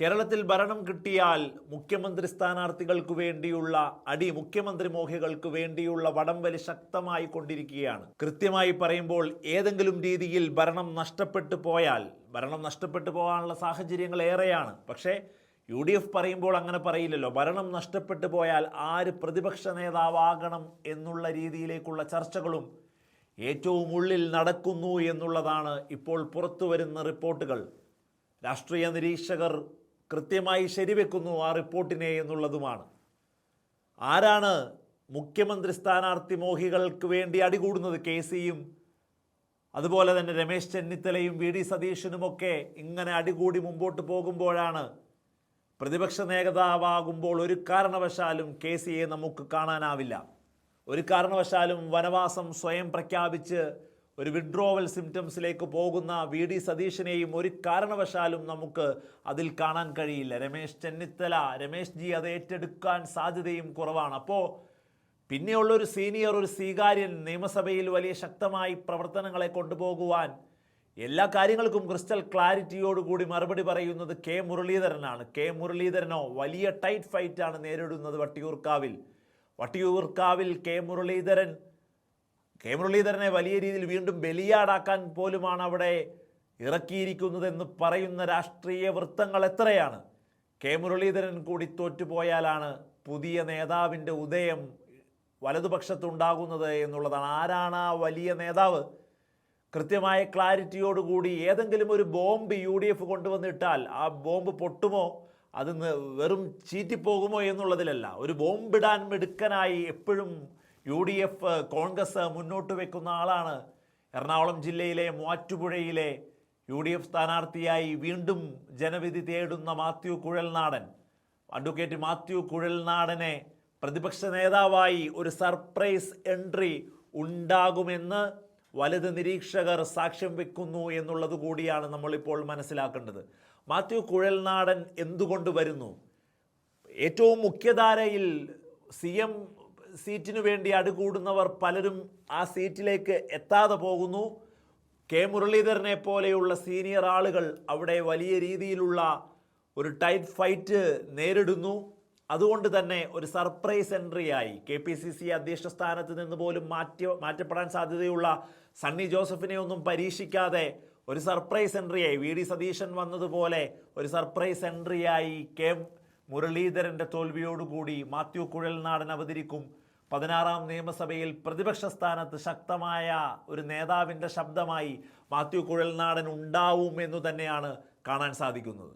കേരളത്തിൽ ഭരണം കിട്ടിയാൽ മുഖ്യമന്ത്രി സ്ഥാനാർത്ഥികൾക്ക് വേണ്ടിയുള്ള മുഖ്യമന്ത്രി മോഹികൾക്ക് വേണ്ടിയുള്ള വടംവലി ശക്തമായി കൊണ്ടിരിക്കുകയാണ്. കൃത്യമായി പറയുമ്പോൾ ഏതെങ്കിലും രീതിയിൽ ഭരണം നഷ്ടപ്പെട്ടു പോകാനുള്ള സാഹചര്യങ്ങൾ ഏറെയാണ്. പക്ഷേ UDF പറയുമ്പോൾ അങ്ങനെ പറയില്ലല്ലോ. ഭരണം നഷ്ടപ്പെട്ടു പോയാൽ ആര് പ്രതിപക്ഷ നേതാവാകണം എന്നുള്ള രീതിയിലേക്കുള്ള ചർച്ചകളും ഏറ്റവും ഉള്ളിൽ നടക്കുന്നു എന്നുള്ളതാണ് ഇപ്പോൾ പുറത്തു വരുന്ന റിപ്പോർട്ടുകൾ. രാഷ്ട്രീയ നിരീക്ഷകർ കൃത്യമായി ശരിവെക്കുന്നു ആ റിപ്പോർട്ടിനെ എന്നുള്ളതുമാണ്. ആരാണ് മുഖ്യമന്ത്രി സ്ഥാനാർത്ഥി മോഹികൾക്ക് വേണ്ടി അടികൂടുന്നത്? KCയും അതുപോലെ തന്നെ രമേശ് ചെന്നിത്തലയും VD സതീശനുമൊക്കെ ഇങ്ങനെ അടികൂടി മുമ്പോട്ട് പോകുമ്പോഴാണ് പ്രതിപക്ഷ നേതാവാകുമ്പോൾ ഒരു കാരണവശാലും KCയെ നമുക്ക് കാണാനാവില്ല. ഒരു കാരണവശാലും വനവാസം സ്വയം പ്രഖ്യാപിച്ച് ഒരു വിഡ്രോവൽ സിംറ്റംസിലേക്ക് പോകുന്ന VD സതീശനെയും ഒരു കാരണവശാലും നമുക്ക് അതിൽ കാണാൻ കഴിയില്ല. രമേശ് ജി അത് ഏറ്റെടുക്കാൻ സാധ്യതയും കുറവാണ്. അപ്പോൾ പിന്നെയുള്ളൊരു സീനിയർ, ഒരു സ്വീകാര്യൻ നിയമസഭയിൽ വലിയ ശക്തമായി പ്രവർത്തനങ്ങളെ കൊണ്ടുപോകുവാൻ എല്ലാ കാര്യങ്ങൾക്കും ക്രിസ്റ്റൽ ക്ലാരിറ്റിയോടുകൂടി മറുപടി പറയുന്നത് മുരളീധരനാണ്. മുരളീധരനോ വലിയ ടൈറ്റ് ഫൈറ്റാണ് നേരിടുന്നത് വട്ടിയൂർക്കാവിൽ മുരളീധരനെ വലിയ രീതിയിൽ വീണ്ടും ബലിയാടാക്കാൻ പോലുമാണ് അവിടെ ഇറക്കിയിരിക്കുന്നതെന്ന് പറയുന്ന രാഷ്ട്രീയ വൃത്തങ്ങൾ എത്രയാണ്? മുരളീധരൻ കൂടി തോറ്റുപോയാലാണ് പുതിയ നേതാവിൻ്റെ ഉദയം വലതുപക്ഷത്തുണ്ടാകുന്നത് എന്നുള്ളതാണ്. ആരാണ് ആ വലിയ നേതാവ്? കൃത്യമായ ക്ലാരിറ്റിയോടുകൂടി ഏതെങ്കിലും ഒരു ബോംബ് UDF കൊണ്ടുവന്നിട്ടാൽ ആ ബോംബ് പൊട്ടുമോ, അത് വെറും ചീറ്റിപ്പോകുമോ എന്നുള്ളതിലല്ല. ഒരു ബോംബിടാൻ മിടുക്കനായി എപ്പോഴും UDF കോൺഗ്രസ് മുന്നോട്ട് വെക്കുന്ന ആളാണ് എറണാകുളം ജില്ലയിലെ മൂവാറ്റുപുഴയിലെ UDF സ്ഥാനാർത്ഥിയായി വീണ്ടും ജനവിധി തേടുന്ന അഡ്വക്കേറ്റ് മാത്യു കുഴൽനാടനെ പ്രതിപക്ഷ നേതാവായി ഒരു സർപ്രൈസ് എൻട്രി ഉണ്ടാകുമെന്ന് വലത് നിരീക്ഷകർ സാക്ഷ്യം വെക്കുന്നു എന്നുള്ളത് കൂടിയാണ് നമ്മളിപ്പോൾ മനസ്സിലാക്കേണ്ടത്. മാത്യു കുഴൽനാടൻ എന്തുകൊണ്ട് വരുന്നു? ഏറ്റവും മുഖ്യധാരയിൽ CM സീറ്റിനു വേണ്ടി അടുകൂടുന്നവർ പലരും ആ സീറ്റിലേക്ക് എത്താതെ പോകുന്നു. മുരളീധരനെ പോലെയുള്ള സീനിയർ ആളുകൾ അവിടെ വലിയ രീതിയിലുള്ള ഒരു ടൈറ്റ് ഫൈറ്റ് നേരിടുന്നു. അതുകൊണ്ട് തന്നെ ഒരു സർപ്രൈസ് എൻട്രിയായി KPCC അധ്യക്ഷ സ്ഥാനത്ത് നിന്ന് പോലും മാറ്റപ്പെടാൻ സാധ്യതയുള്ള സണ്ണി ജോസഫിനെ ഒന്നും പരീക്ഷിക്കാതെ ഒരു സർപ്രൈസ് എൻട്രിയായി VD സതീശൻ വന്നതുപോലെ ഒരു സർപ്രൈസ് എൻട്രിയായി മുരളീധരൻ്റെ തോൽവിയോടുകൂടി മാത്യു കുഴൽനാടൻ അവതരിക്കും. 16ാം നിയമസഭയിൽ പ്രതിപക്ഷ സ്ഥാനത്ത് ശക്തമായ ഒരു നേതാവിൻ്റെ ശബ്ദമായി മാത്യു കുഴൽനാടൻ ഉണ്ടാവും എന്നു തന്നെയാണ് കാണാൻ സാധിക്കുന്നത്.